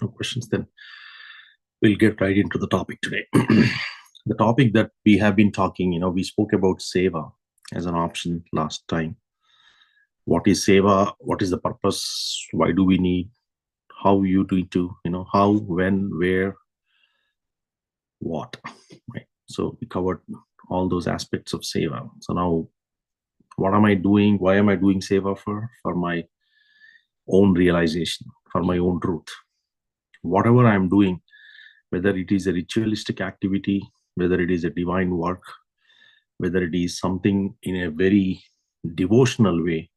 no questions, then we'll get right into the topic today. The topic that we have been talking, we spoke about seva as an option last time. What is seva? What is the purpose? Why do we need? How you do it to, how, when, where, what, right? So we covered all those aspects of seva. So now, what am I doing? Why am I doing seva for? For my own realization, for my own truth. Whatever I'm doing, whether it is a ritualistic activity, whether it is a divine work, whether it is something in a very devotional way,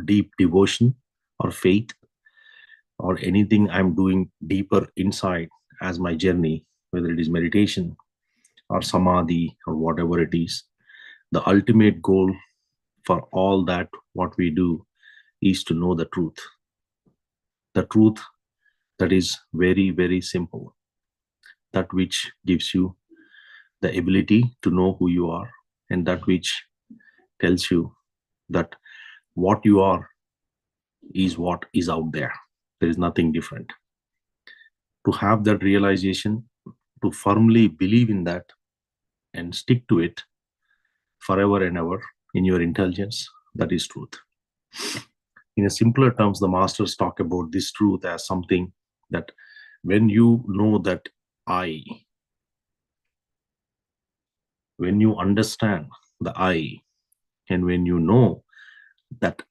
deep devotion or faith, or anything I'm doing deeper inside as my journey, whether it is meditation or samadhi or whatever it is, the ultimate goal for all that what we do is to know the truth. The truth that is very, very simple, that which gives you the ability to know who you are, and that which tells you that what you are is what is out there. There is nothing different. To have that realization, to firmly believe in that and stick to it forever and ever in your intelligence, that is truth. In a simpler terms, the masters talk about this truth as something that when you know that I, when you understand the I, and when you know that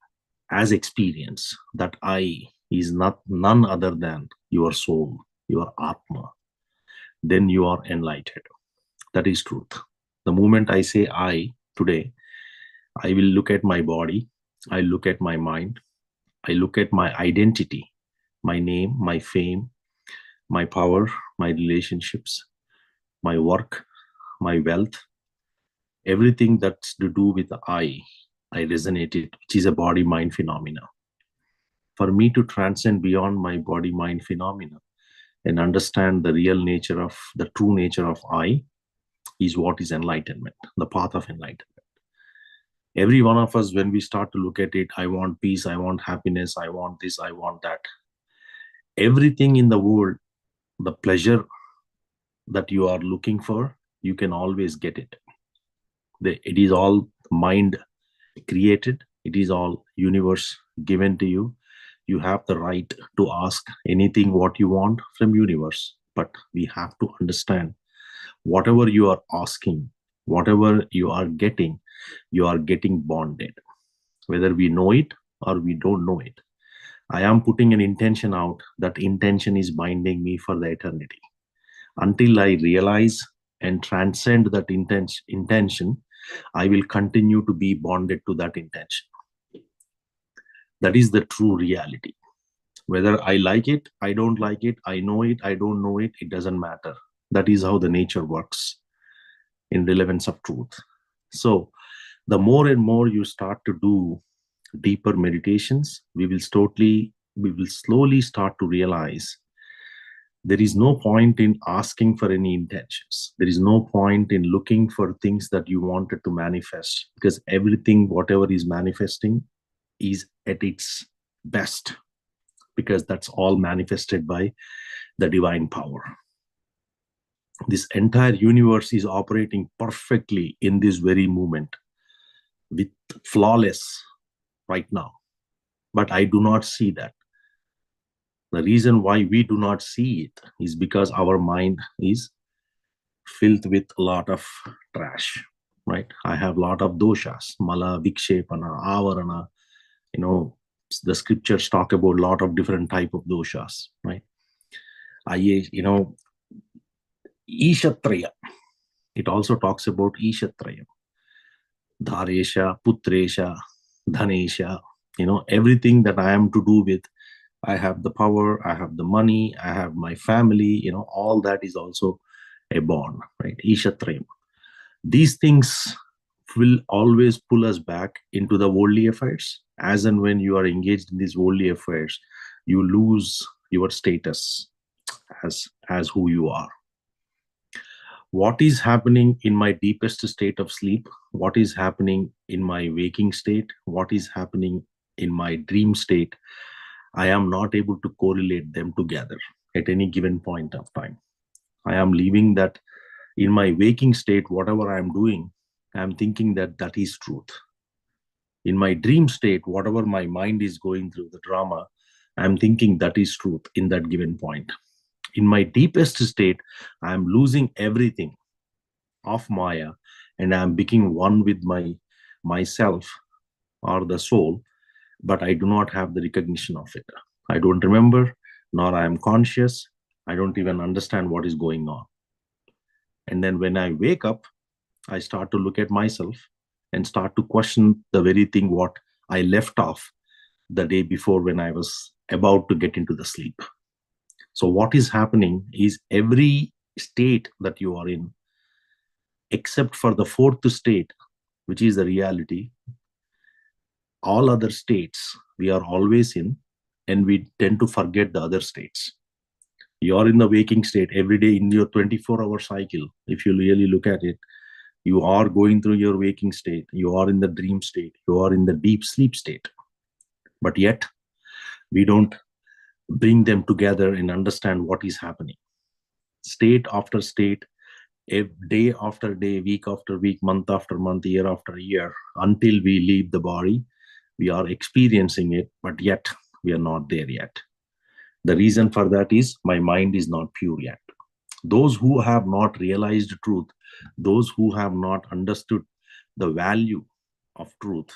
as experience, that I is none other than your soul, your Atma, then you are enlightened. That is truth. The moment I say I today, I will look at my body, I look at my mind, I look at my identity, my name, my fame, my power, my relationships, my work, my wealth, everything that's to do with I resonated, which is a body-mind phenomena. For me to transcend beyond my body-mind phenomena and understand the real nature of, the true nature of I, is what is enlightenment, the path of enlightenment. Every one of us, when we start to look at it, I want peace, I want happiness, I want this, I want that. Everything in the world, the pleasure that you are looking for, you can always get it. It is all mind created. It is all universe given to you. You have the right to ask anything what you want from universe. But we have to understand, whatever you are asking, whatever you are getting bonded. Whether we know it or we don't know it, I am putting an intention out. That intention is binding me for the eternity. Until I realize and transcend that intention, I will continue to be bonded to that intention. That is the true reality. Whether I like it, I don't like it, I know it, I don't know it, it doesn't matter. That is how the nature works in relevance of truth. So the more and more you start to do deeper meditations, we will slowly start to realize there is no point in asking for any intentions. There is no point in looking for things that you wanted to manifest, because everything, whatever is manifesting, is at its best, because that's all manifested by the divine power. This entire universe is operating perfectly in this very moment, with flawless right now. But I do not see that. The reason why we do not see it is because our mind is filled with a lot of trash, right? I have a lot of doshas, mala, vikshepana, avarana. The scriptures talk about a lot of different type of doshas, right? Ishatraya. It also talks about Ishatraya. Dharesha, Putresha, Dhanesha, everything that I am to do with, I have the power, I have the money, I have my family, all that is also a bond, right? Ishatraya. These things will always pull us back into the worldly affairs. As and when you are engaged in these worldly affairs, you lose your status as who you are. What is happening in my deepest state of sleep, what is happening in my waking state, what is happening in my dream state, I am not able to correlate them together at any given point of time. I am leaving that in my waking state, whatever I am doing, I am thinking that that is truth. In my dream state, whatever my mind is going through, the drama, I am thinking that is truth in that given point. In my deepest state, I am losing everything of Maya, and I am becoming one with myself or the soul, but I do not have the recognition of it. I don't remember, nor I am conscious. I don't even understand what is going on. And then when I wake up, I start to look at myself and start to question the very thing what I left off the day before when I was about to get into the sleep. So what is happening is every state that you are in, except for the fourth state, which is the reality, all other states we are always in, and we tend to forget the other states. You are in the waking state every day in your 24-hour cycle. If you really look at it, you are going through your waking state, you are in the dream state, you are in the deep sleep state. But yet, we don't bring them together and understand what is happening. State after state, day after day, week after week, month after month, year after year, until we leave the body, we are experiencing it, but yet we are not there yet. The reason for that is my mind is not pure yet. Those who have not realized truth, those who have not understood the value of truth,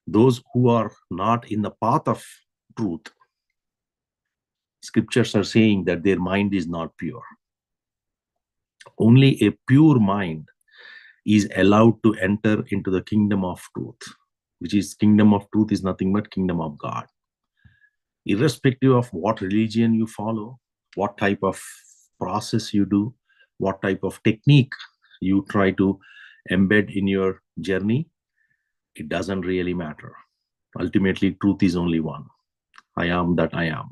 those who are not in the path of truth, scriptures are saying that their mind is not pure. Only a pure mind is allowed to enter into the kingdom of truth, which is kingdom of truth is nothing but kingdom of God. Irrespective of what religion you follow, what type of process you do, what type of technique you try to embed in your journey, it doesn't really matter. Ultimately, truth is only one. I am that I am.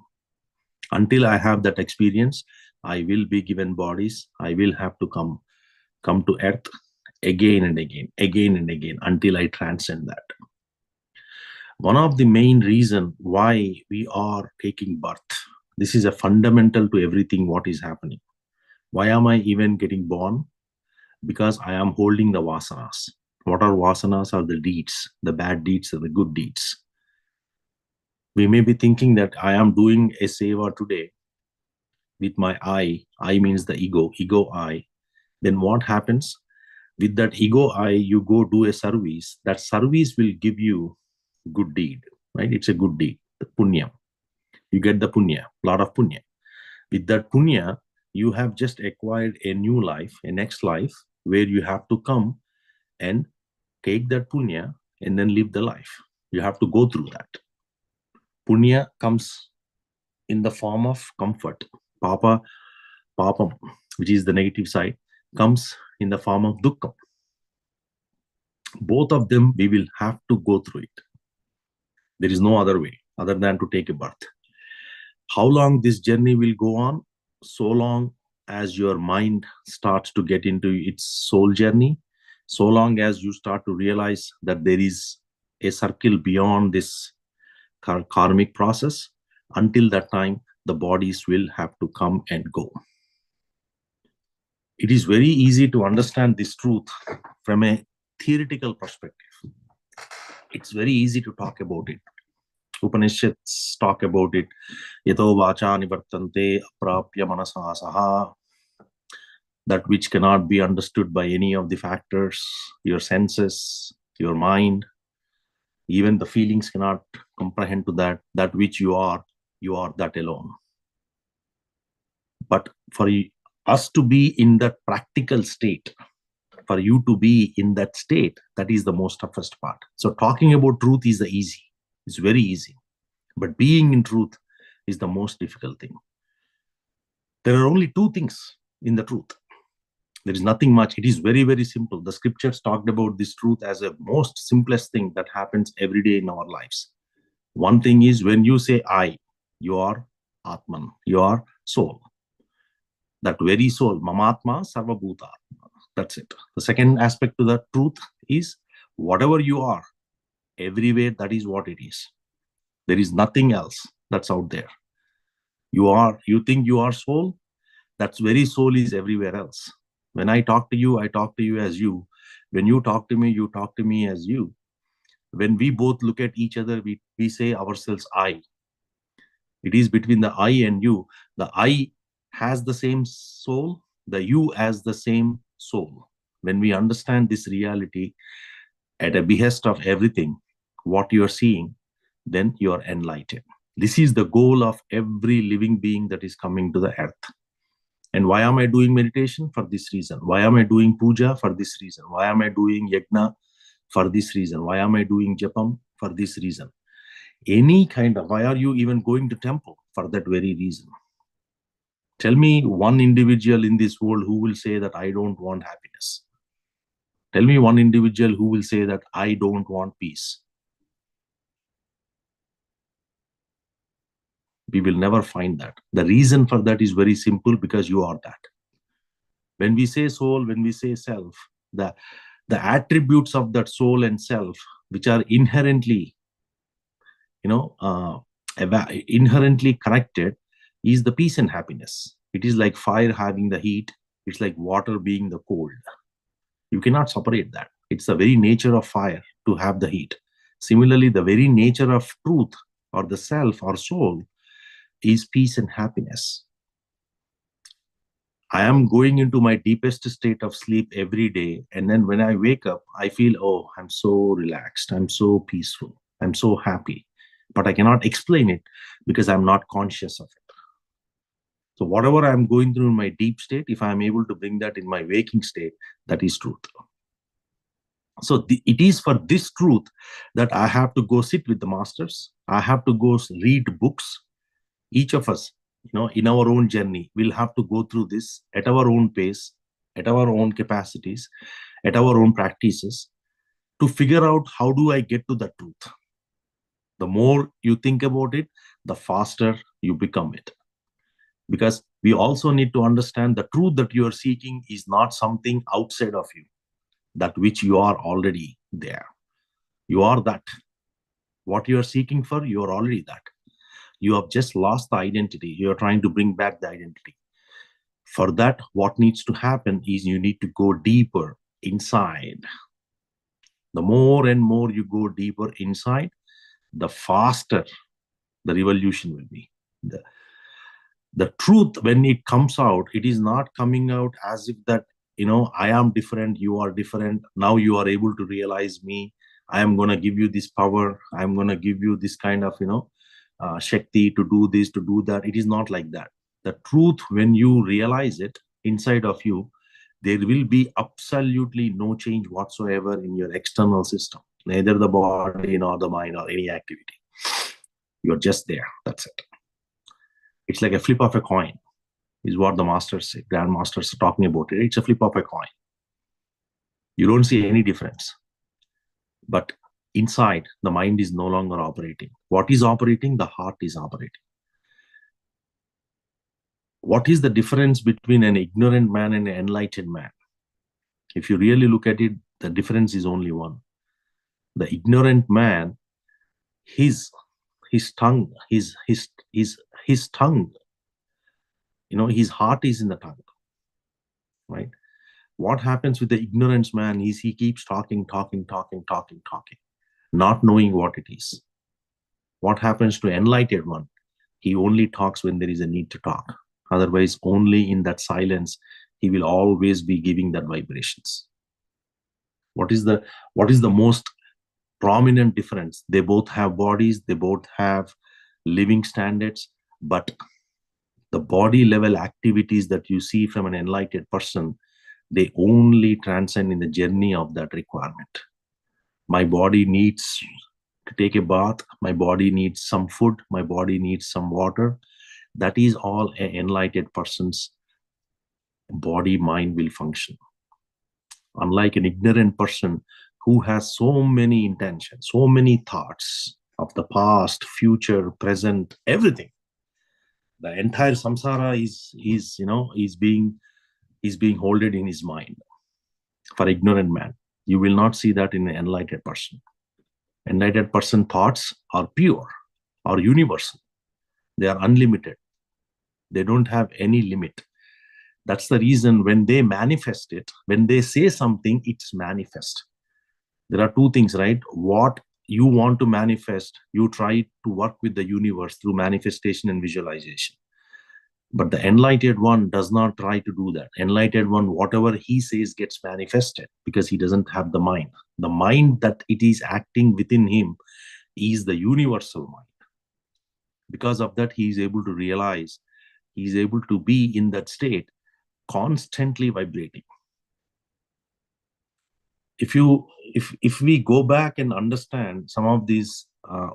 Until I have that experience, I will be given bodies. I will have to come to earth again and again, until I transcend that. One of the main reasons why we are taking birth, this is a fundamental to everything what is happening. Why am I even getting born? Because I am holding the vasanas. What are vasanas? Are the deeds, the bad deeds and the good deeds. We may be thinking that I am doing a seva today with my I means the ego I. Then what happens? With that ego I, you go do a service. That service will give you good deed, right? It's a good deed, the punya. You get the punya, lot of punya. With that punya, you have just acquired a new life, a next life, where you have to come and take that punya and then live the life. You have to go through that. Punya comes in the form of comfort. Papam, which is the negative side, comes in the form of dukkha. Both of them, we will have to go through it. There is no other way other than to take a birth. How long this journey will go on? So long as your mind starts to get into its soul journey, so long as you start to realize that there is a circle beyond this karmic process, until that time, the bodies will have to come and go. It is very easy to understand this truth from a theoretical perspective. It's very easy to talk about it. Upanishads talk about it. Yato vacha nivartante aprapya manasa saha. That which cannot be understood by any of the factors, your senses, your mind, even the feelings cannot comprehend to that. That which you are that alone. But for us to be in that practical state, for you to be in that state, that is the most toughest part. So talking about truth is the easy. It's very easy. But being in truth is the most difficult thing. There are only two things in the truth. There is nothing much. It is very, very simple. The scriptures talked about this truth as a most simplest thing that happens every day in our lives. One thing is when you say I, you are Atman, you are soul. That very soul, Mamatma Sarvabhuta. That's it. The second aspect to that truth is whatever you are, everywhere, that is what it is. There is nothing else that's out there. You think you are soul? That very soul is everywhere else. When I talk to you as you. When you talk to me as you. When we both look at each other, we say ourselves I. It is between the I and you. The I has the same soul, the you has the same soul. When we understand this reality at a behest of everything, what you are seeing, then you are enlightened. This is the goal of every living being that is coming to the earth. And why am I doing meditation? For this reason. Why am I doing puja? For this reason. Why am I doing yajna? For this reason. Why am I doing japam? For this reason. Any kind of, why are you even going to temple? For that very reason. Tell me one individual in this world who will say that I don't want happiness. Tell me one individual who will say that I don't want peace. We will never find that. The reason for that is very simple, because you are that. When we say soul, when we say self, the attributes of that soul and self, which are inherently, inherently connected, is the peace and happiness. It is like fire having the heat. It's like water being the cold. You cannot separate that. It's the very nature of fire to have the heat. Similarly, the very nature of truth or the self or soul is peace and happiness. I am going into my deepest state of sleep every day. And then when I wake up, I feel, oh, I'm so relaxed. I'm so peaceful. I'm so happy. But I cannot explain it because I'm not conscious of it. So whatever I'm going through in my deep state, if I'm able to bring that in my waking state, that is truth. So it is for this truth that I have to go sit with the masters. I have to go read books. Each of us, in our own journey, we'll have to go through this at our own pace, at our own capacities, at our own practices, to figure out how do I get to the truth. The more you think about it, the faster you become it. Because we also need to understand the truth that you are seeking is not something outside of you, that which you are already there. You are that. What you are seeking for, you are already that. You have just lost the identity. You are trying to bring back the identity. For that, what needs to happen is you need to go deeper inside. The more and more you go deeper inside, the faster the revolution will be. The truth, when it comes out, it is not coming out as if that, I am different, you are different. Now you are able to realize me. I am going to give you this power. I'm going to give you this kind of, Shakti to do this, to do that. It is not like that. The truth, when you realize it inside of you, there will be absolutely no change whatsoever in your external system, neither the body nor the mind or any activity. You're just there. That's it. It's like a flip of a coin, is what the masters say. Grandmasters are talking about it. It's a flip of a coin. You don't see any difference. But inside, the mind is no longer operating. What is operating? The heart is operating. What is the difference between an ignorant man and an enlightened man? If you really look at it, the difference is only one. The ignorant man, his tongue, his tongue, his heart is in the tongue, right? What happens with the ignorance man is he keeps talking, not knowing what it is. What happens to enlightened one? He only talks when there is a need to talk. Otherwise, only in that silence, he will always be giving that vibrations. What is the most prominent difference? They both have bodies, they both have living standards, but the body level activities that you see from an enlightened person, they only transcend in the journey of that requirement. My body needs to take a bath, my body needs some food, my body needs some water. That is all an enlightened person's body mind will function. Unlike an ignorant person who has so many intentions, so many thoughts of the past, future, present, everything. The entire samsara is being holded in his mind. For ignorant man, you will not see that in an enlightened person. Enlightened person thoughts are pure, are universal. They are unlimited. They don't have any limit. That's the reason when they manifest it, when they say something, it's manifest. There are two things, right? What you want to manifest, you try to work with the universe through manifestation and visualization. But the enlightened one does not try to do that. Enlightened one, whatever he says gets manifested because he doesn't have the mind. The mind that it is acting within him is the universal mind. Because of that, he is able to realize, he is able to be in that state, constantly vibrating. If we go back and understand some of these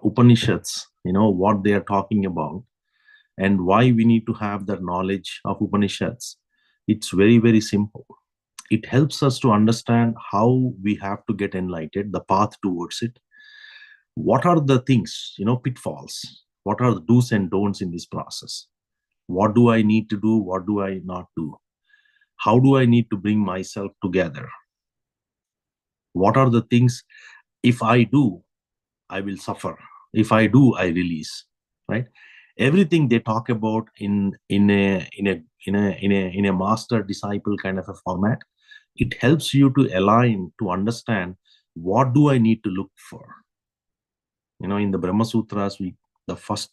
Upanishads, what they are talking about and why we need to have that knowledge of Upanishads, it's very, very simple. It helps us to understand how we have to get enlightened, the path towards it. What are the things, pitfalls? What are the do's and don'ts in this process? What do I need to do? What do I not do? How do I need to bring myself together? What are the things, if I do, I will suffer. If I do, I release, right? Everything they talk about in a master disciple kind of a format, it helps you to align, to understand what do I need to look for. In the Brahma Sutras, the first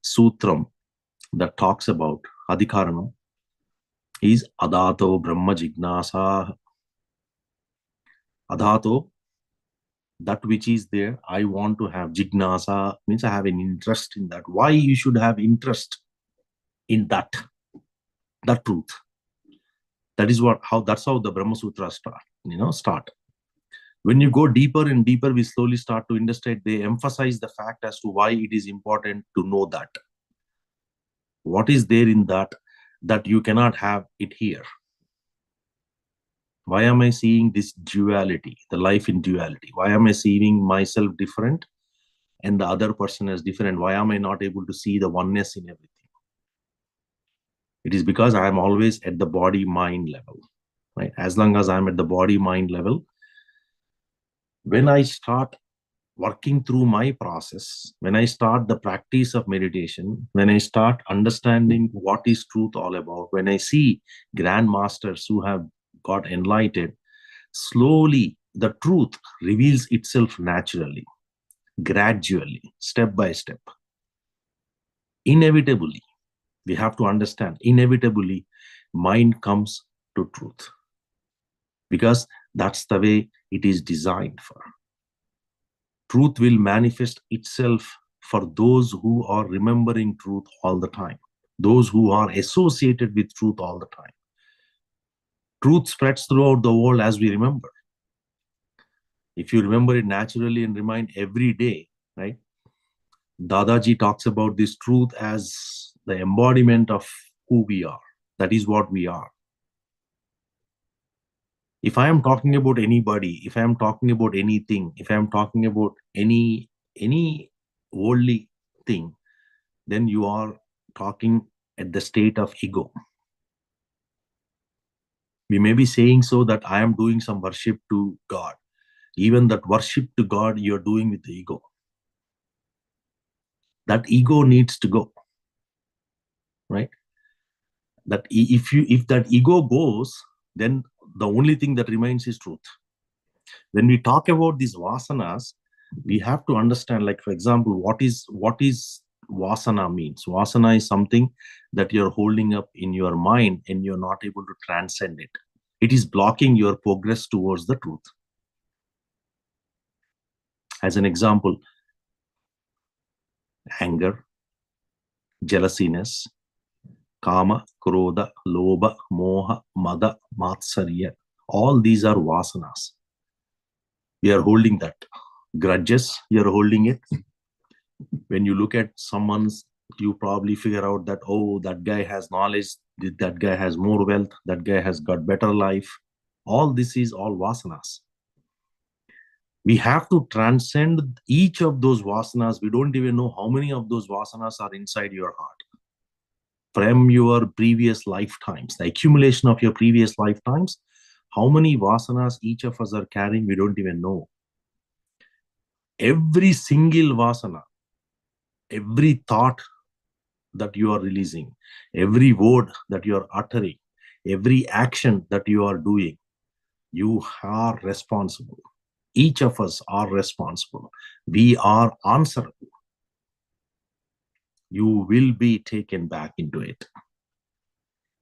sutram that talks about adhikaranam is adato brahma jignasa. Adato, that which is there, I want to have. Jignasa means I have an interest in that. Why you should have interest in that truth? That's how the Brahma Sutras start. When you go deeper and deeper, we slowly start to understand. They emphasize the fact as to why it is important to know that. What is there in that you cannot have it here? Why am I seeing this duality, the life in duality? Why am I seeing myself different and the other person as different? Why am I not able to see the oneness in everything? It is because I am always at the body-mind level, right? As long as I'm at the body-mind level, when I start working through my process, when I start the practice of meditation, when I start understanding what is truth all about, when I see grandmasters who have got enlightened, slowly the truth reveals itself naturally, gradually, step by step. Inevitably, we have to understand, inevitably, mind comes to truth. Because that's the way it is designed for. Truth will manifest itself for those who are remembering truth all the time, those who are associated with truth all the time. Truth spreads throughout the world as we remember. If you remember it naturally and remind every day, right? Dadaji talks about this truth as the embodiment of who we are. That is what we are. If I am talking about anybody, if I am talking about anything, if I am talking about any worldly thing, then you are talking at the state of ego. We may be saying so that I am doing some worship to God. Even that worship to God you are doing with the ego. That ego needs to go, right? That if that ego goes, then the only thing that remains is truth. When we talk about these vasanas, we have to understand, like, for example, what is vasana means. Vasana is something that you're holding up in your mind and you're not able to transcend it. It is blocking your progress towards the truth. As an example, anger, jealousiness, kama, krodha, lobha, moha, mada, matsarya. All these are vasanas. We are holding that. Grudges, you're holding it. When you look at someone's, you probably figure out that, oh, that guy has knowledge, that guy has more wealth, that guy has got better life. All this is all vasanas. We have to transcend each of those vasanas. We don't even know how many of those vasanas are inside your heart. From your previous lifetimes, the accumulation of your previous lifetimes, how many vasanas each of us are carrying, we don't even know. Every single vasana, every thought that you are releasing, every word that you are uttering, every action that you are doing, you are responsible. Each of us are responsible. We are answerable. You will be taken back into it.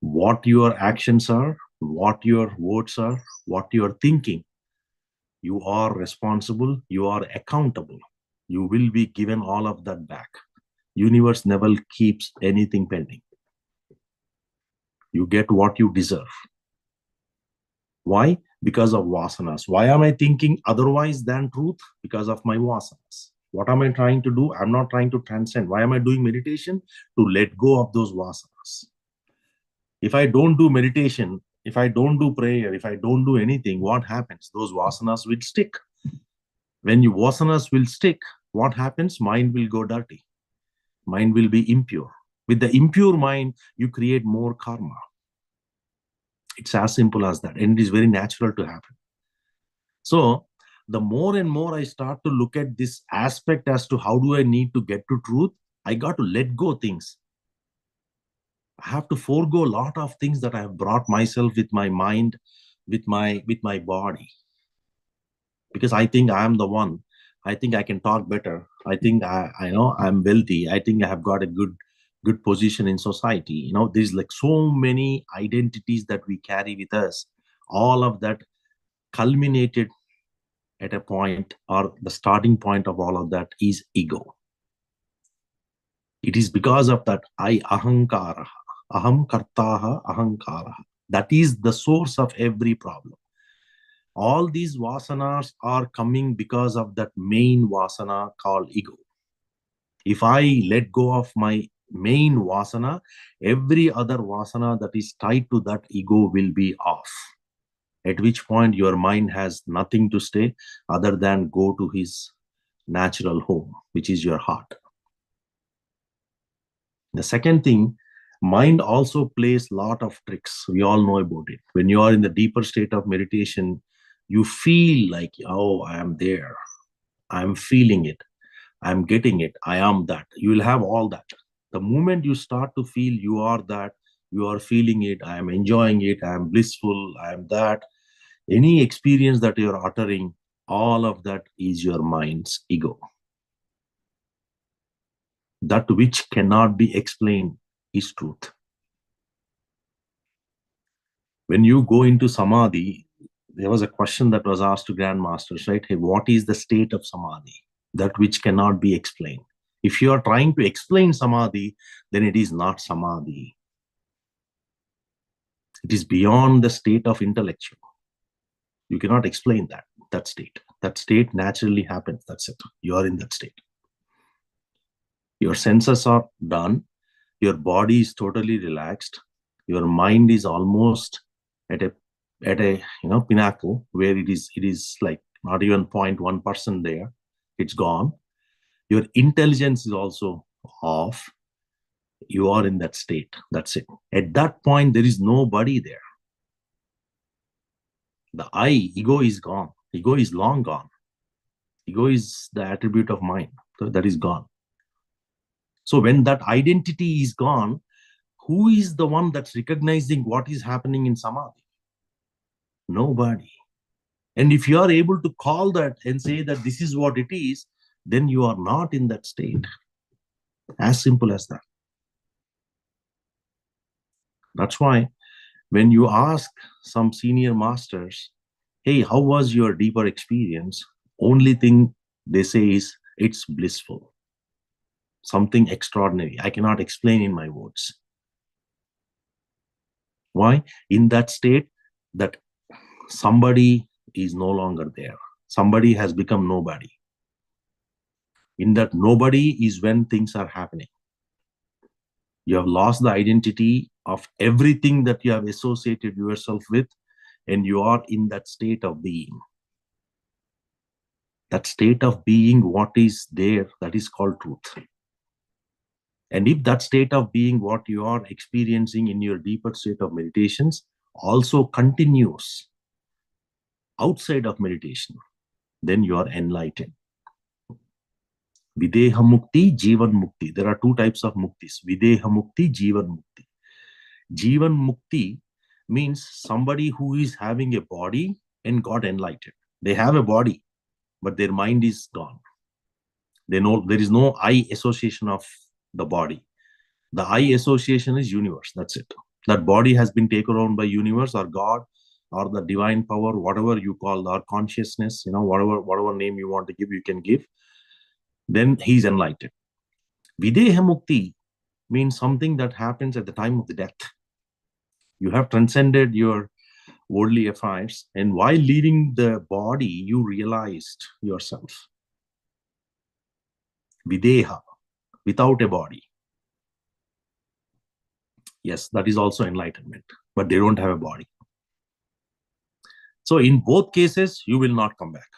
What your actions are, what your words are, what you are thinking, you are responsible, you are accountable. You will be given all of that back. Universe never keeps anything pending. You get what you deserve. Why? Because of vasanas. Why am I thinking otherwise than truth? Because of my vasanas. What am I trying to do? I'm not trying to transcend. Why am I doing meditation? To let go of those vasanas. If I don't do meditation, if I don't do prayer, if I don't do anything, what happens? Those vasanas will stick. When your vasanas will stick, what happens? Mind will go dirty. Mind will be impure. With the impure mind, you create more karma. It's as simple as that. And it is very natural to happen. So the more and more I start to look at this aspect as to how do I need to get to truth, I got to let go things. I have to forego a lot of things that I have brought myself with my mind, with my body. Because I think I am the one. I think I can talk better. I think I know I'm wealthy. I think I have got a good position in society. You know, there's like so many identities that we carry with us. All of that culminated at a point, or the starting point of all of that is ego. It is because of that I ahankara, aham kartaha ahankara. That is the source of every problem. All these vasanas are coming because of that main vasana called ego. If I let go of my main vasana, every other vasana that is tied to that ego will be off. At which point your mind has nothing to stay other than go to his natural home, which is your heart. The second thing, mind also plays a lot of tricks. We all know about it. When you are in the deeper state of meditation, you feel like, oh, I am there. I'm feeling it. I'm getting it. I am that. You will have all that. The moment you start to feel you are that, you are feeling it, I am enjoying it, I am blissful, I am that. Any experience that you're uttering, all of that is your mind's ego. That which cannot be explained is truth. When you go into Samadhi, there was a question that was asked to grandmasters, right? Hey, what is the state of Samadhi? That which cannot be explained. If you are trying to explain Samadhi, then it is not Samadhi. It is beyond the state of intellectual. You cannot explain that state. That state naturally happens. That's it. You are in that state. Your senses are done. Your body is totally relaxed. Your mind is almost at a pinnacle where it is like not even 0.1% there. It's gone. Your intelligence is also off. You are in that state. That's it. At that point, there is nobody there. The I, ego is gone. Ego is long gone. Ego is the attribute of mind. So that is gone. So when that identity is gone, who is the one that's recognizing what is happening in Samadhi? Nobody. And if you are able to call that and say that this is what it is, then you are not in that state. As simple as that. That's why when you ask some senior masters, hey, how was your deeper experience? Only thing they say is, it's blissful. Something extraordinary. I cannot explain in my words. Why? In that state, that somebody is no longer there. Somebody has become nobody. In that nobody is when things are happening. You have lost the identity of everything that you have associated yourself with, and you are in that state of being. That state of being, what is there, that is called truth. And if that state of being, what you are experiencing in your deeper state of meditations, also continues outside of meditation, then you are enlightened. Videha mukti, jivan mukti. There are two types of muktis. Videha mukti, jivan mukti. Jivan mukti means somebody who is having a body and got enlightened. They have a body, but their mind is gone. They know there is no I association of the body. The I association is universe. That's it. That body has been taken on by universe or God or the divine power, whatever you call, our consciousness, whatever name you want to give, you can give. Then he's enlightened. Videha mukti means something that happens at the time of the death. You have transcended your worldly affairs, and while leaving the body, you realized yourself. Videha, without a body. Yes, that is also enlightenment, but they don't have a body. So in both cases, you will not come back.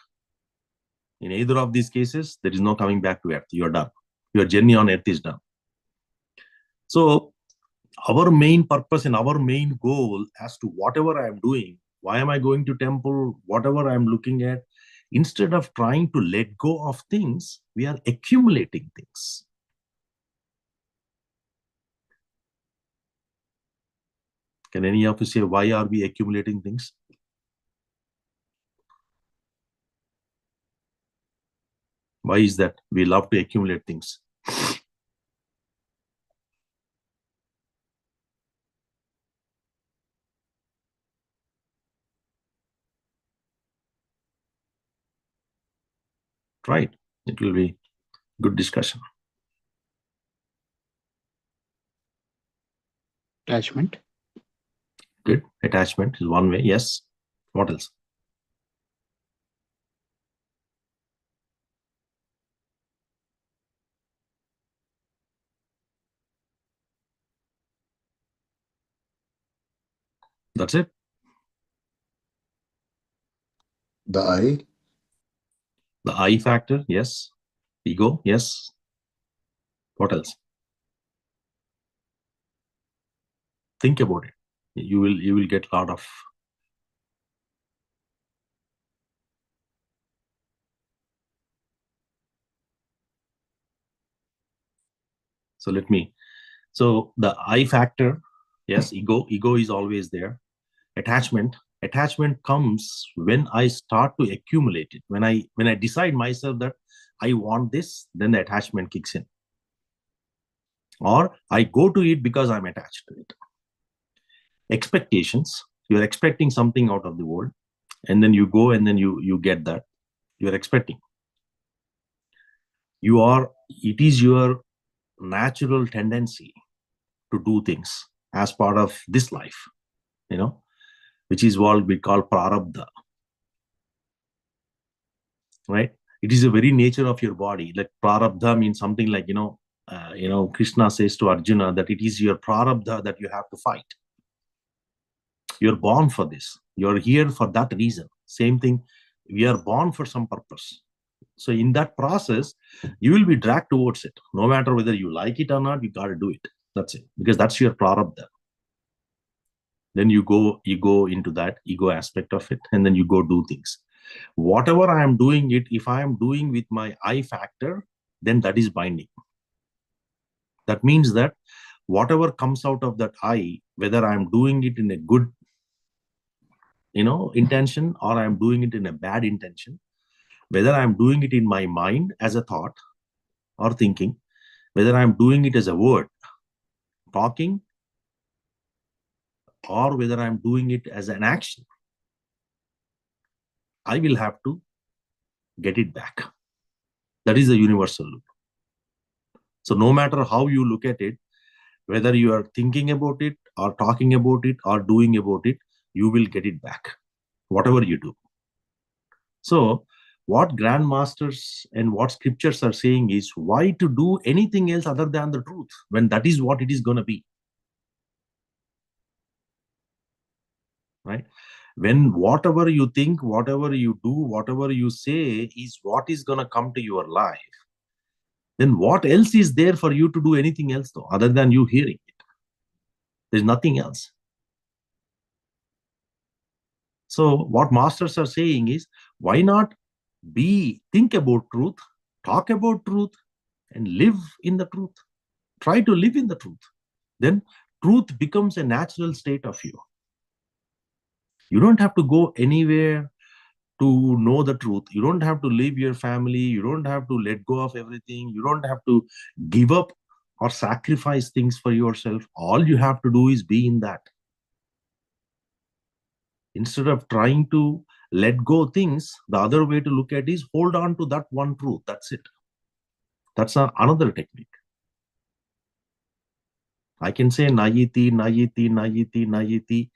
In either of these cases, there is no coming back to earth. You are done. Your journey on earth is done. So our main purpose and our main goal as to whatever I am doing, why am I going to temple, whatever I'm looking at, instead of trying to let go of things, we are accumulating things. Can any of you say, why are we accumulating things? Why is that? We love to accumulate things. Right. It will be good discussion. Attachment. Good. Attachment is one way. Yes. What else? That's it. The I. The I factor. Yes. Ego. Yes. What else? Think about it. You will get a lot of. So let me. So the I factor. Yes. Ego is always there. Attachment comes when I start to accumulate it. When I decide myself that I want this, then the attachment kicks in. Or I go to it because I'm attached to it. Expectations. You're expecting something out of the world, and then you go and then you get that. You're expecting. It is your natural tendency to do things as part of this life, which is what we call prarabdha. Right? It is the very nature of your body. Like prarabdha means something like, Krishna says to Arjuna that it is your prarabdha that you have to fight. You're born for this. You're here for that reason. Same thing. We are born for some purpose. So in that process, you will be dragged towards it. No matter whether you like it or not, you got to do it. That's it. Because that's your prarabdha. Then you go into that ego aspect of it, and then you go do things. Whatever I am doing it, if I am doing with my I factor, then that is binding. That means that whatever comes out of that I, whether I am doing it in a good, intention, or I am doing it in a bad intention, whether I am doing it in my mind as a thought or thinking, whether I am doing it as a word, talking, or whether I am doing it as an action, I will have to get it back. That is the universal loop. So no matter how you look at it, whether you are thinking about it or talking about it or doing about it, you will get it back, whatever you do. So what grandmasters and what scriptures are saying is, why to do anything else other than the truth when that is what it is going to be? Right? When whatever you think, whatever you do, whatever you say is what is going to come to your life, then what else is there for you to do anything else though, other than you hearing it? There's nothing else. So what masters are saying is, why not think about truth, talk about truth, and live in the truth. Try to live in the truth. Then truth becomes a natural state of you. You don't have to go anywhere to know the truth. You don't have to leave your family. You don't have to let go of everything. You don't have to give up or sacrifice things for yourself. All you have to do is be in that. Instead of trying to let go things, the other way to look at it is hold on to that one truth. That's it. That's another technique. I can say Nayiti, Nayiti, Nayiti, Nayiti.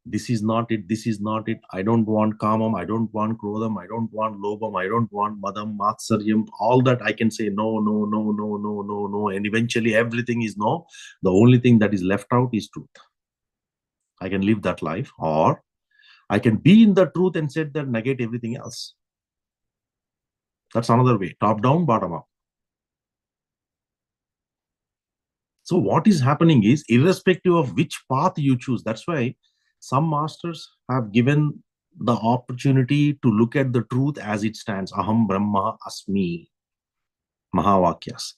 This is not it. This is not it. I don't want Kamam. I don't want Krodham. I don't want Lobham. I don't want Madam, Matsaryam. All that I can say no, no, no, no, no, no, no. And eventually everything is no. The only thing that is left out is truth. I can live that life, or I can be in the truth and set that negate everything else. That's another way. Top down, bottom up. So what is happening is, irrespective of which path you choose, that's why some masters have given the opportunity to look at the truth as it stands. Aham Brahma Asmi. Mahavakyas.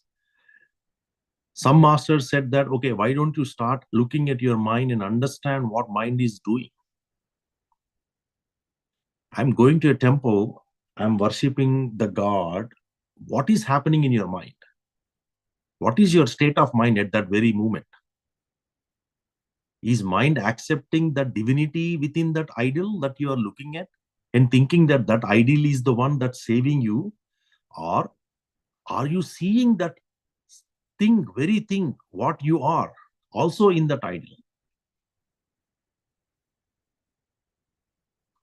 Some masters said that, okay, why don't you start looking at your mind and understand what mind is doing? I'm going to a temple, I'm worshipping the God. What is happening in your mind? What is your state of mind at that very moment? Is mind accepting the divinity within that idol that you are looking at and thinking that that idol is the one that's saving you? Or are you seeing that very thing, what you are, also in that idol?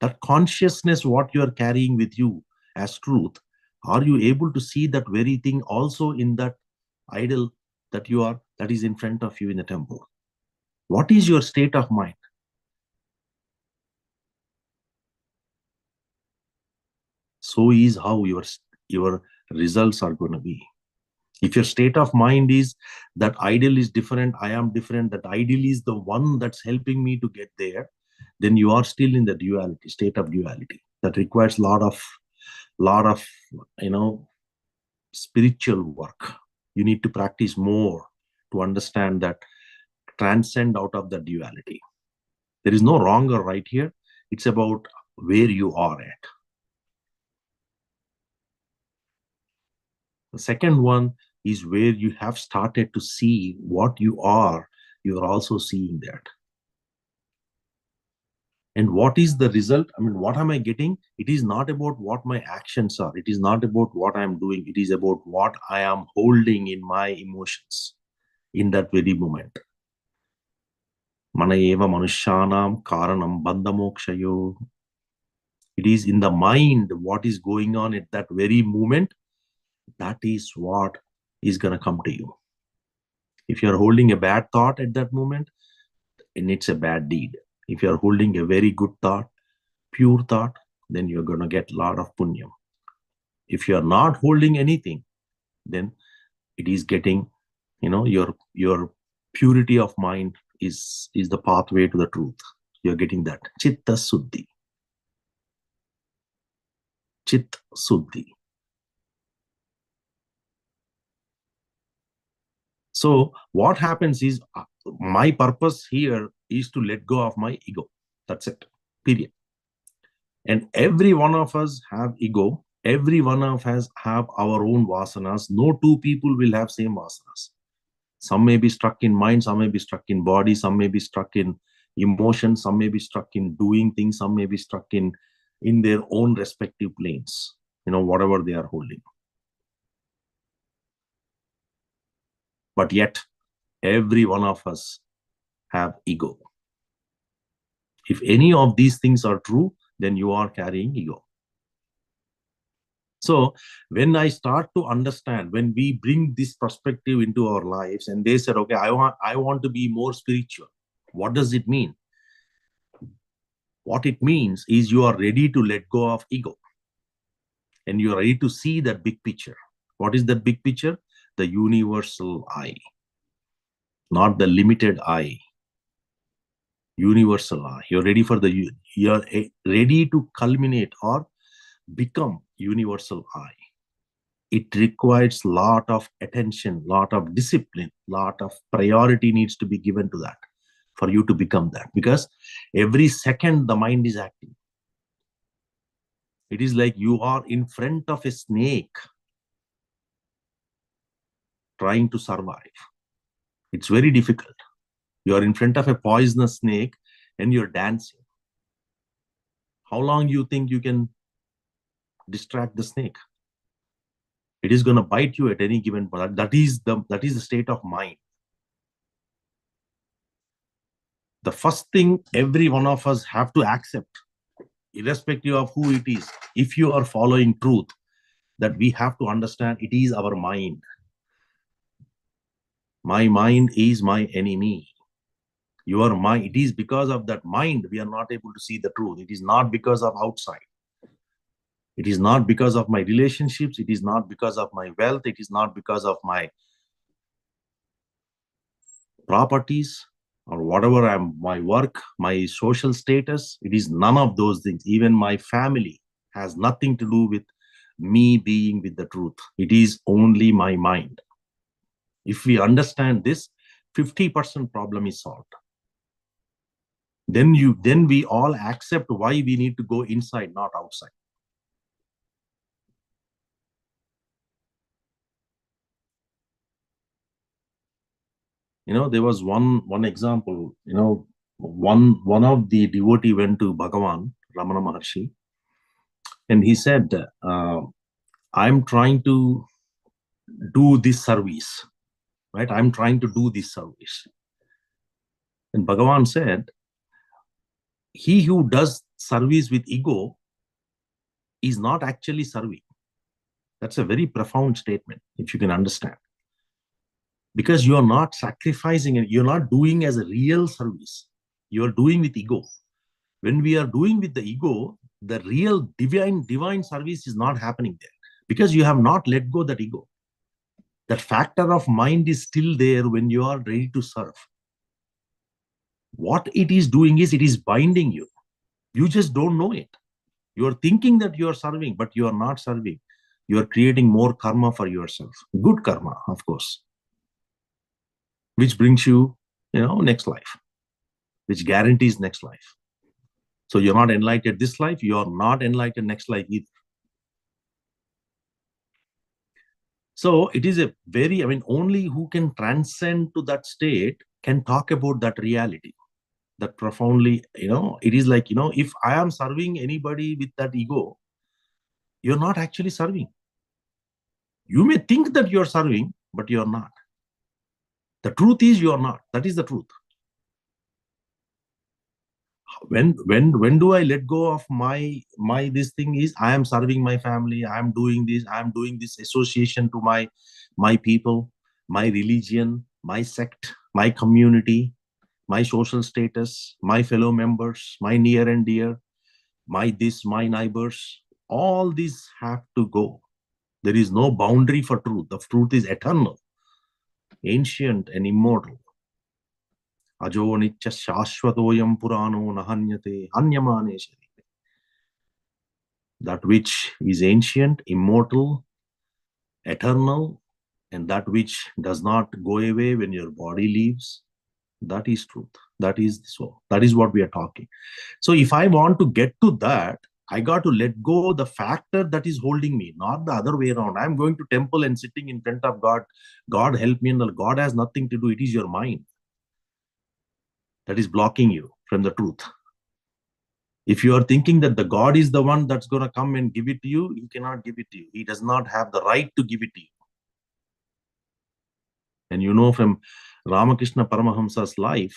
That consciousness, what you are carrying with you as truth, are you able to see that very thing also in that idol that is in front of you in the temple? What is your state of mind? So is how your results are going to be. If your state of mind is that idol is different, I am different, that idol is the one that's helping me to get there, then you are still in the duality, state of duality. That requires lot of spiritual work. You need to practice more to understand that, transcend out of the duality. There is no wrong or right here. It's about where you are at. The second one is where you have started to see what you are also seeing that. And what is the result? I mean, what am I getting? It is not about what my actions are. It is not about what I am doing. It is about what I am holding in my emotions in that very moment. Mana eva manushanam karanam bandhamokshayo. It is in the mind what is going on at that very moment. That is what is going to come to you. If you are holding a bad thought at that moment, and it's a bad deed. If you are holding a very good thought, pure thought, then you're going to get a lot of punyam. If you are not holding anything, then it is getting, your purity of mind is the pathway to the truth. You're getting that chitta suddhi. Chit suddhi. So what happens is, my purpose here is to let go of my ego. That's it, period. And every one of us have ego. Every one of us have our own vasanas. No two people will have same vasanas. Some may be stuck in mind, some may be stuck in body, some may be stuck in emotion, some may be stuck in doing things, some may be stuck in their own respective planes, whatever they are holding. But yet, every one of us have ego. If any of these things are true, then you are carrying ego. So when I start to understand, when we bring this perspective into our lives, and they said, okay, I want to be more spiritual. What does it mean? What it means is you are ready to let go of ego. And you are ready to see that big picture. What is that big picture? The universal I. Not the limited I. Universal I. You're ready you're ready to culminate or become universal I. it requires lot of attention, lot of discipline, lot of priority needs to be given to that for you to become that, because every second the mind is active. It is like you are in front of a snake trying to survive. It's very difficult. You are in front of a poisonous snake and you're dancing. How long you think you can distract the snake? It is going to bite you at any given point. That is the state of mind. The first thing every one of us have to accept, irrespective of who it is, if you are following truth, that we have to understand it is our mind. My mind is my enemy. Your mind, it is because of that mind we are not able to see the truth. It is not because of outside. It is not because of my relationships. It is not because of my wealth. It is not because of my properties or whatever my work, my social status. It is none of those things. Even my family has nothing to do with me being with the truth. It is only my mind. If we understand this, 50% problem is solved. Then we all accept why we need to go inside, not outside. There was one example. One of the devotee went to Bhagavan Ramana Maharshi, and he said, I'm trying to do this service, right? I'm trying to do this service. And Bhagavan said, he who does service with ego is not actually serving. That's a very profound statement, if you can understand. Because you are not sacrificing it, you're not doing as a real service. You are doing with ego. When we are doing with the ego, the real divine service is not happening there, because you have not let go that ego. That factor of mind is still there when you are ready to serve. What it is doing is, it is binding you. You just don't know it. You are thinking that you are serving, but you are not serving. You are creating more karma for yourself. Good karma, of course, which brings you, next life, which guarantees next life. So you're not enlightened this life, you are not enlightened next life either. So it is a very, only who can transcend to that state can talk about that reality, that profoundly, it is like, if I am serving anybody with that ego, you're not actually serving. You may think that you're serving, but you're not. The truth is you're not. That is the truth. When do I let go of my this thing is, I am serving my family, I am doing this association to my people, my religion, my sect, my community, my social status, my fellow members, my near and dear, my neighbors. All these have to go. There is no boundary for truth. The truth is eternal, ancient and immortal. Ajo nitya shashvatoyam purano nahanyate hanyamane sharire. That which is ancient, immortal, eternal, and that which does not go away when your body leaves, that is truth. That is the soul. That is what we are talking. So if I want to get to that, I got to let go the factor that is holding me, not the other way around. I'm going to temple and sitting in front of God. God help me, and God has nothing to do. It is your mind that is blocking you from the truth. If you are thinking that the God is the one that's going to come and give it to you, he cannot give it to you. He does not have the right to give it to you. And from Ramakrishna Paramahamsa's life,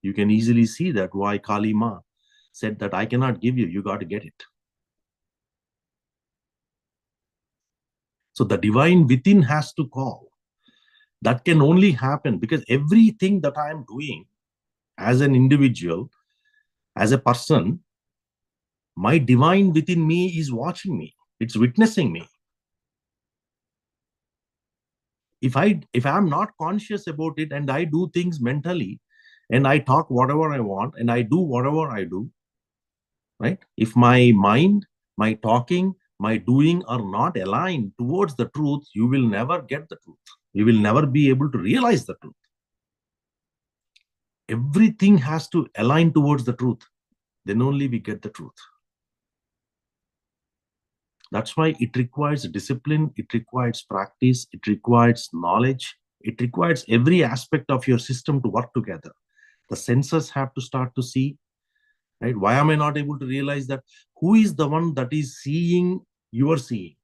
you can easily see that why Kali Ma said that I cannot give you, you got to get it. So the divine within has to call. That can only happen because everything that I am doing as an individual, as a person, my divine within me is watching me. It's witnessing me. If I'm not conscious about it and I do things mentally and I talk whatever I want and I do whatever I do, right? If my mind, my talking, my doing are not aligned towards the truth, you will never get the truth. You will never be able to realize the truth. Everything has to align towards the truth. Then only we get the truth. That's why it requires discipline, it requires practice, it requires knowledge, it requires every aspect of your system to work together. The senses have to start to see, right? Why am I not able to realize that? Who is the one that is seeing your seeing?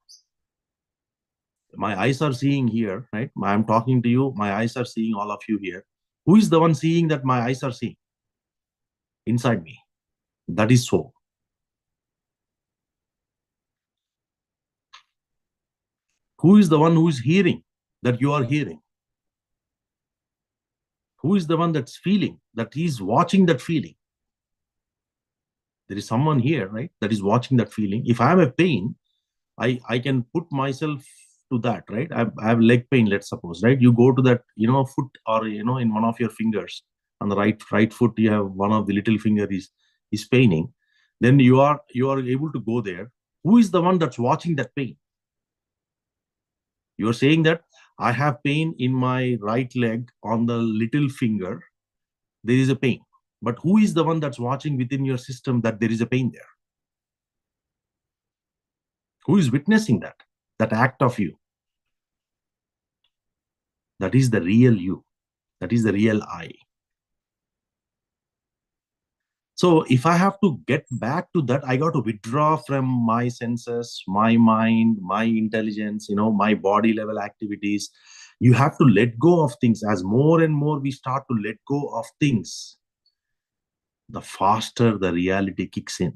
My eyes are seeing here, right? I'm talking to you, my eyes are seeing all of you here. Who is the one seeing that my eyes are seeing? Inside me. That is soul. Who is the one who is hearing that you are hearing? Who is the one that's feeling, that is watching that feeling? There is someone here, right, that is watching that feeling. If I have a pain, I can put myself to that, right? I have leg pain, let's suppose, right? You go to that, foot, or, in one of your fingers on the right foot, you have one of the little finger is paining. Then you are able to go there. Who is the one that's watching that pain? You're saying that I have pain in my right leg on the little finger. There is a pain. But who is the one that's watching within your system that there is a pain there? Who is witnessing that act of you? That is the real you. That is the real I. So if I have to get back to that, I got to withdraw from my senses, my mind, my intelligence, my body level activities. You have to let go of things. As more and more we start to let go of things, the faster the reality kicks in.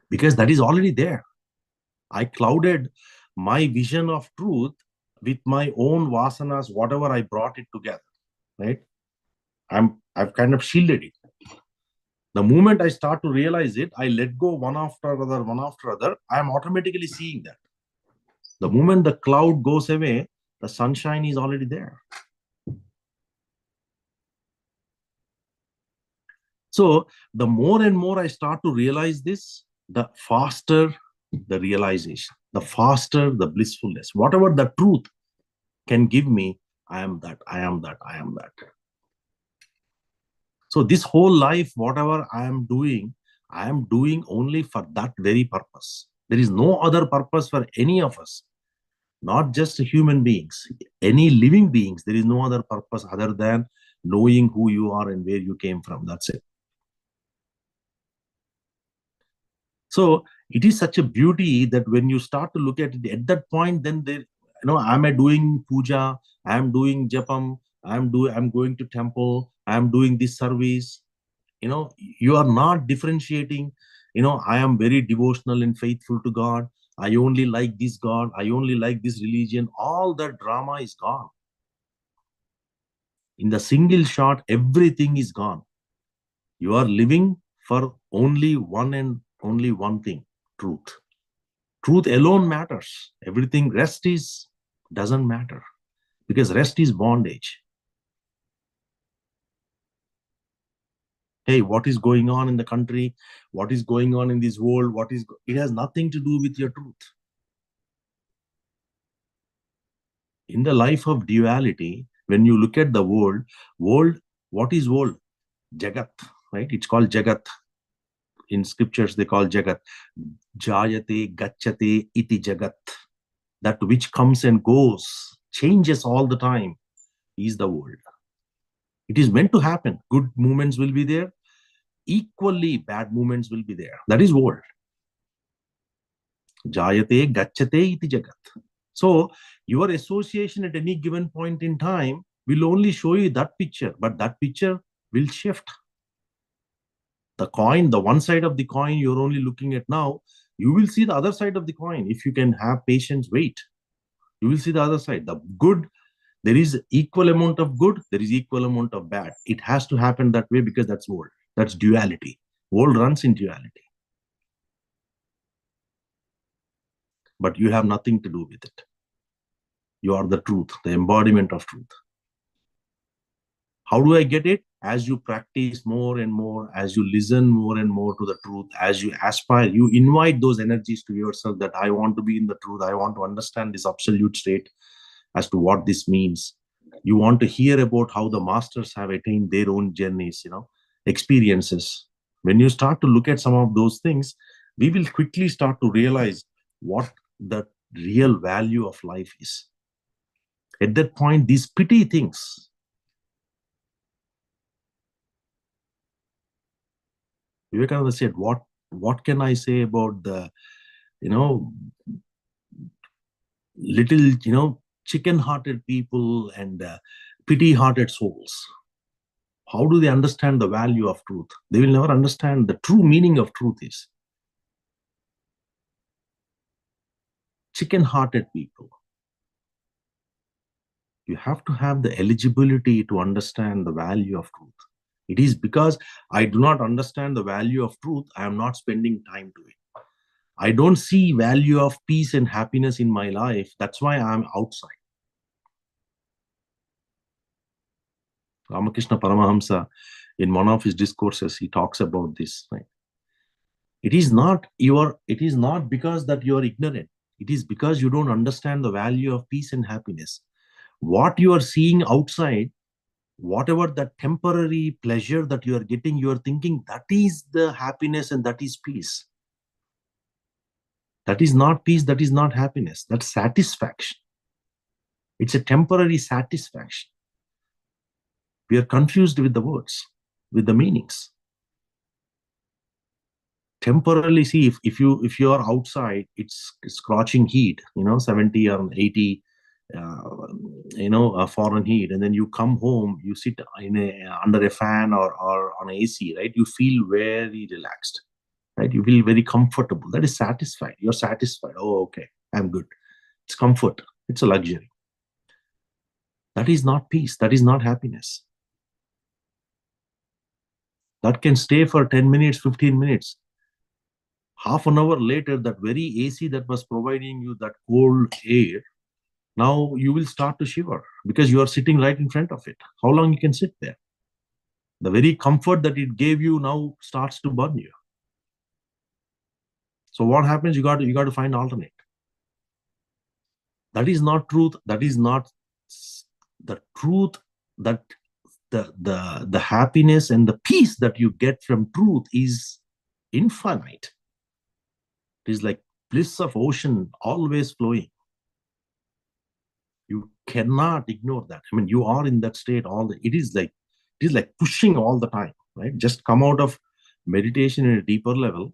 Because that is already there. I clouded my vision of truth with my own vasanas, whatever I brought it together, right? I've kind of shielded it. The moment I start to realize it, I let go one after other, I am automatically seeing that. The moment the cloud goes away, the sunshine is already there. So the more and more I start to realize this, the faster the realization, the faster the blissfulness. Whatever the truth can give me, I am that, I am that, I am that. So this whole life, whatever I am doing only for that very purpose. There is no other purpose for any of us, not just human beings, any living beings. There is no other purpose other than knowing who you are and where you came from. That's it. So it is such a beauty that when you start to look at it at that point, then there, am I doing puja? I'm doing japam. I'm going to temple. I'm doing this service. You are not differentiating. I am very devotional and faithful to God. I only like this God. I only like this religion. All that drama is gone. In the single shot, everything is gone. You are living for only one and only one thing: truth. Truth alone matters. Everything rest doesn't matter, because rest is bondage. Hey, what is going on in the country? What is going on in this world? It has nothing to do with your truth. In the life of duality, when you look at the world, what is world? Jagat, right? It's called Jagat. In scriptures, they call Jagat. Jayate, gachate, iti Jagat. That which comes and goes, changes all the time, is the world. It is meant to happen. Good moments will be there. Equally, bad moments will be there. That is world. Jayate, gachate, iti Jagat. So your association at any given point in time will only show you that picture, but that picture will shift. The coin, the one side of the coin you're only looking at now, you will see the other side of the coin. If you can have patience, wait, you will see the other side. The good, there is equal amount of good, there is equal amount of bad. It has to happen that way, because that's world. That's duality. World runs in duality. But you have nothing to do with it. You are the truth, the embodiment of truth. How do I get it? As you practice more and more, as you listen more and more to the truth, as you aspire, you invite those energies to yourself that I want to be in the truth. I want to understand this absolute state as to what this means. You want to hear about how the masters have attained their own journeys, experiences. When you start to look at some of those things, we will quickly start to realize what the real value of life is. At that point, these petty things, Vivekananda said, what can I say about the, little, chicken-hearted people and pity-hearted souls? How do they understand the value of truth? They will never understand the true meaning of truth is. Chicken-hearted people. You have to have the eligibility to understand the value of truth. It is because I do not understand the value of truth, I am not spending time to it. I don't see value of peace and happiness in my life. That's why I'm outside. Ramakrishna Paramahamsa, in one of his discourses, he talks about this. Right? It is not because that you are ignorant. It is because you don't understand the value of peace and happiness. What you are seeing outside, whatever that temporary pleasure that you are getting, you are thinking that is the happiness and that is peace. That is not peace, that is not happiness. That's satisfaction. It's a temporary satisfaction. We are confused with the words, with the meanings. Temporarily, see, if you are outside, it's scorching heat, 70 or 80 foreign heat, and then you come home, you sit under a fan or on AC, right? You feel very relaxed, right? You feel very comfortable. That is satisfied. You're satisfied. Oh, okay, I'm good. It's comfort. It's a luxury. That is not peace. That is not happiness. That can stay for 10 minutes, 15 minutes. Half an hour later, that very AC that was providing you that cold air, now you will start to shiver because you are sitting right in front of it. How long you can sit there? The very comfort that it gave you now starts to burn you. So what happens? You got to find alternate. That is not truth. That is not the truth. That the happiness and the peace that you get from truth is infinite. It is like bliss of ocean, always flowing. You cannot ignore that. I mean, you are in that state it is like pushing all the time, right? Just come out of meditation in a deeper level,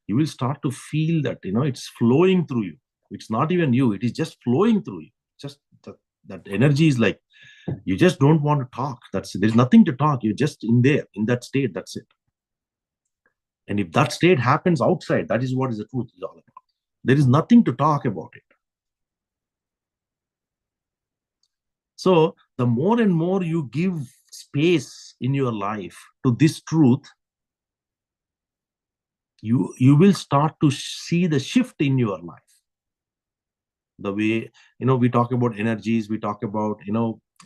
you will start to feel that it's flowing through you. It's not even you, it is just flowing through you. Just that energy is like, you just don't want to talk. There's nothing to talk. You're just in that state. That's it. And if that state happens outside, that is what is the truth is all about. There is nothing to talk about it. So the more and more you give space in your life to this truth, you will start to see the shift in your life. The way, we talk about energies, we talk about,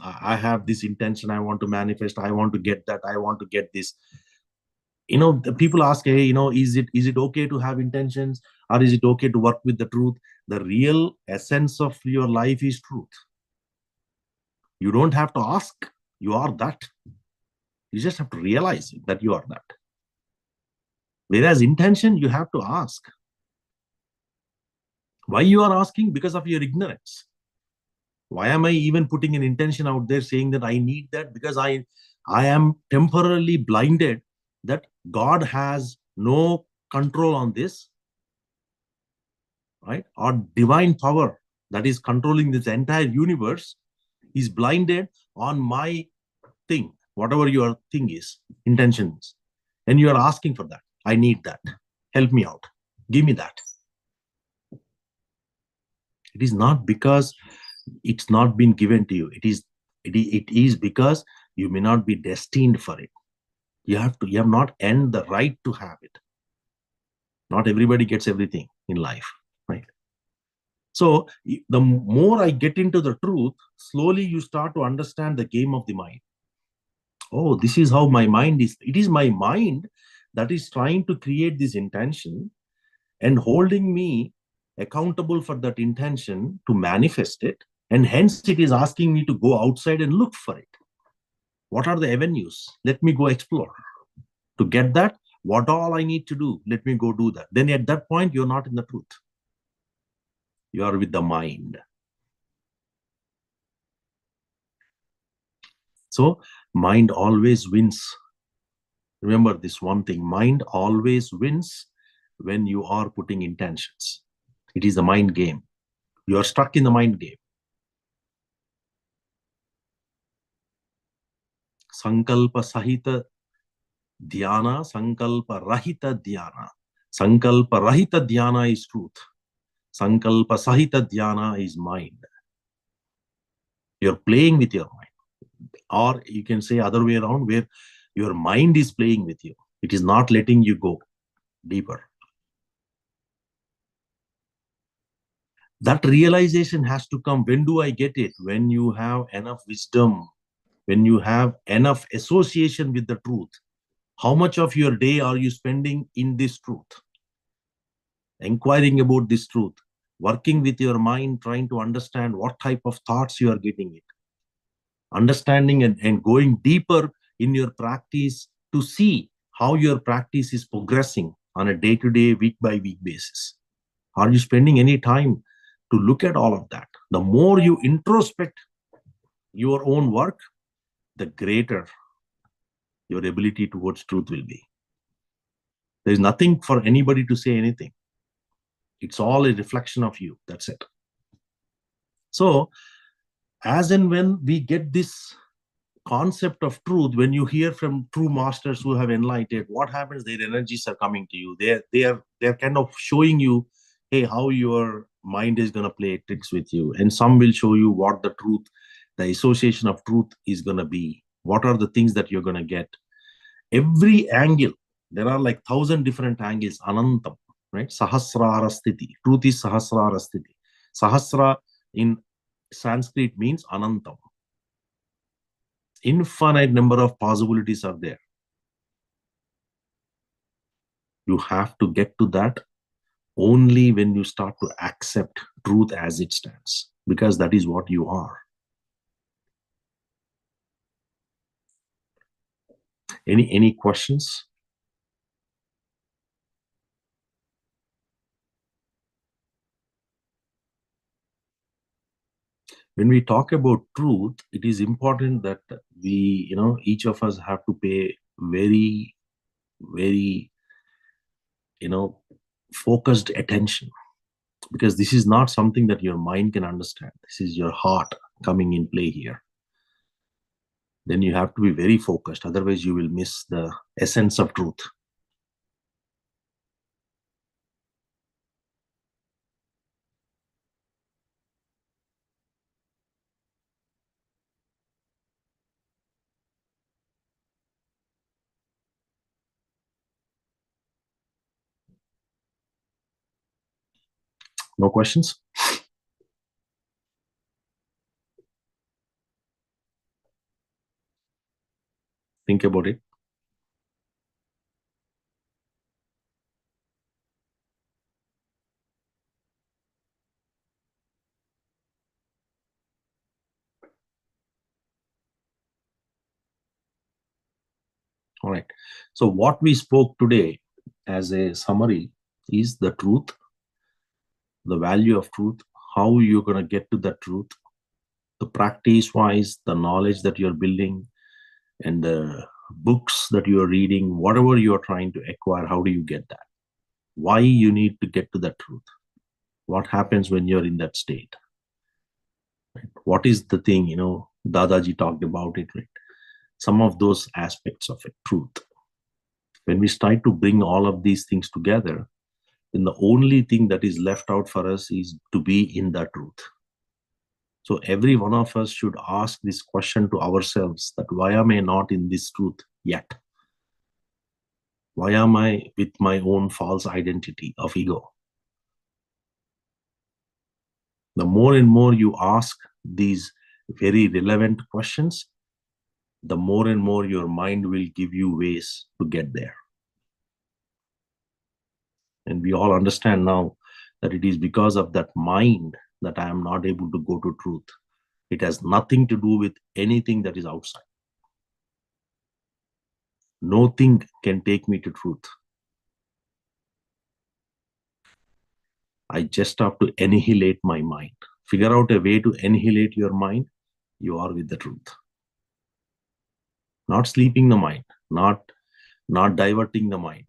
I have this intention, I want to manifest, I want to get that, I want to get this. The people ask, hey, is it okay to have intentions, or is it okay to work with the truth? The real essence of your life is truth. You don't have to ask, you are that. You just have to realize that you are that. Whereas intention, you have to ask. Why you are asking? Because of your ignorance. Why am I even putting an intention out there saying that I need that? Because I am temporarily blinded that God has no control on this, right? Or divine power that is controlling this entire universe is blinded on my thing, whatever your thing is, intentions. And you are asking for that. I need that. Help me out. Give me that. It is not because it's not been given to you. It is because you may not be destined for it. You have not earned the right to have it. Not everybody gets everything in life, right? So the more I get into the truth, slowly you start to understand the game of the mind. Oh, this is how my mind is. It is my mind that is trying to create this intention and holding me accountable for that intention to manifest it. And hence it is asking me to go outside and look for it. What are the avenues? Let me go explore. To get that, what all I need to do, let me go do that. Then at that point, you're not in the truth. You are with the mind. So mind always wins. Remember this one thing, mind always wins when you are putting intentions. It is a mind game. You are stuck in the mind game. Sankalpa Sahita Dhyana, Sankalpa Rahita Dhyana. Sankalpa Rahita Dhyana is truth. Sankalpa Sahita Dhyana is mind. You're playing with your mind. Or you can say other way around, where your mind is playing with you. It is not letting you go deeper. That realization has to come. When do I get it? When you have enough wisdom, when you have enough association with the truth. How much of your day are you spending in this truth? Inquiring about this truth, working with your mind, trying to understand what type of thoughts you are getting it. Understanding and going deeper in your practice to see how your practice is progressing on a day-to-day, week-by-week basis. Are you spending any time to look at all of that? The more you introspect your own work, the greater your ability towards truth will be. There is nothing for anybody to say anything. It's all a reflection of you. That's it. So, as and when we get this concept of truth, when you hear from true masters who have enlightened, what happens? Their energies are coming to you. They're kind of showing you, hey, how your mind is going to play tricks with you. And some will show you what the truth, the association of truth is going to be. What are the things that you're going to get? Every angle, there are like 1,000 different angles. Anantam, right? Sahasrara sthiti. Truth is Sahasrara sthiti. Sahasra in Sanskrit means Anantam. Infinite number of possibilities are there. You have to get to that only when you start to accept truth as it stands, because that is what you are. Any questions? When we talk about truth, it is important that we, each of us have to pay very, very, focused attention, because this is not something that your mind can understand. This is your heart coming in play here. Then you have to be very focused. Otherwise, you will miss the essence of truth. No questions? Think about it. All right. So what we spoke today as a summary is the truth, the value of truth, how you're going to get to that truth, the practice wise, the knowledge that you're building, and the books that you're reading, whatever you're trying to acquire, how do you get that? Why you need to get to that truth? What happens when you're in that state? Right? What is the thing, Dadaji talked about it, right? Some of those aspects of it, truth. When we try to bring all of these things together, then the only thing that is left out for us is to be in that truth. So every one of us should ask this question to ourselves, that why am I not in this truth yet? Why am I with my own false identity of ego? The more and more you ask these very relevant questions, the more and more your mind will give you ways to get there. And we all understand now that it is because of that mind that I am not able to go to truth. It has nothing to do with anything that is outside. Nothing can take me to truth. I just have to annihilate my mind. Figure out a way to annihilate your mind. You are with the truth. Not sleeping the mind, not diverting the mind.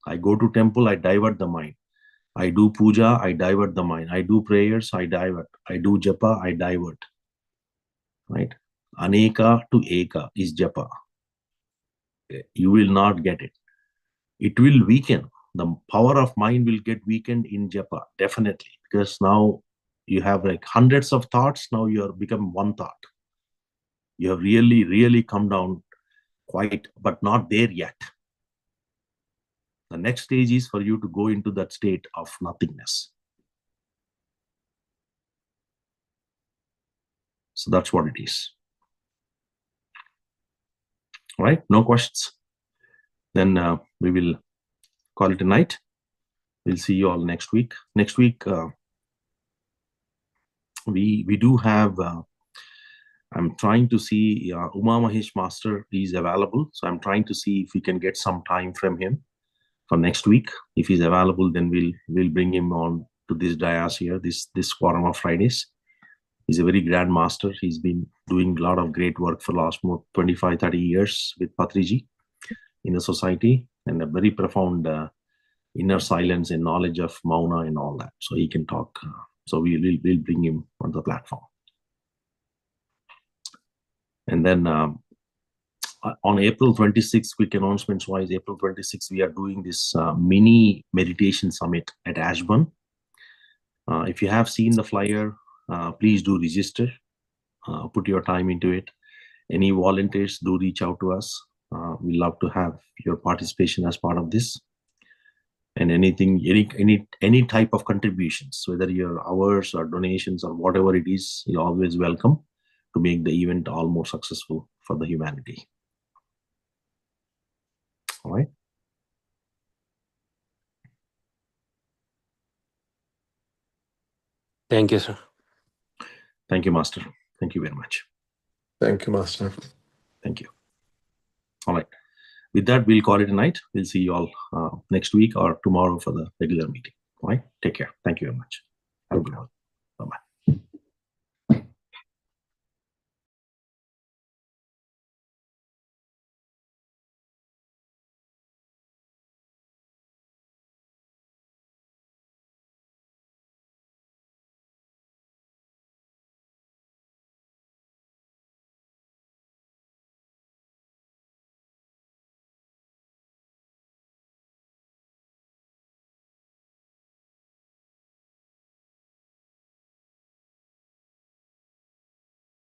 I go to temple, I divert the mind. I do puja, I divert the mind. I do prayers, I divert. I do japa, I divert. Right? Aneka to eka is japa. You will not get it. It will weaken. The power of mind will get weakened in japa, definitely. Because now you have like hundreds of thoughts, now you are become one thought. You have really, really come down quite, but not there yet. The next stage is for you to go into that state of nothingness. So that's what it is. All right, no questions. Then we will call it a night. We'll see you all next week. Next week, we do have, I'm trying to see Uma Mahesh Master is available. So I'm trying to see if we can get some time from him for next week. If he's available, then we'll bring him on to this dais here, this quorum of Fridays. He's a very grand master. He's been doing a lot of great work for the last 25, 30 years with Patriji in the society, and a very profound inner silence and knowledge of Mauna and all that. So he can talk. So we'll bring him on the platform. And then on April 26th, quick announcements wise, April 26th, we are doing this mini meditation summit at Ashburn. If you have seen the flyer, please do register, put your time into it. Any volunteers, do reach out to us. We love to have your participation as part of this. And anything, any type of contributions, whether your hours or donations or whatever it is, you're always welcome to make the event all more successful for the humanity. All right. Thank you, sir. Thank you, Master. Thank you very much. Thank you, Master. Thank you. All right. With that, we'll call it a night. We'll see you all next week or tomorrow for the regular meeting. All right. Take care. Thank you very much. Have a good one.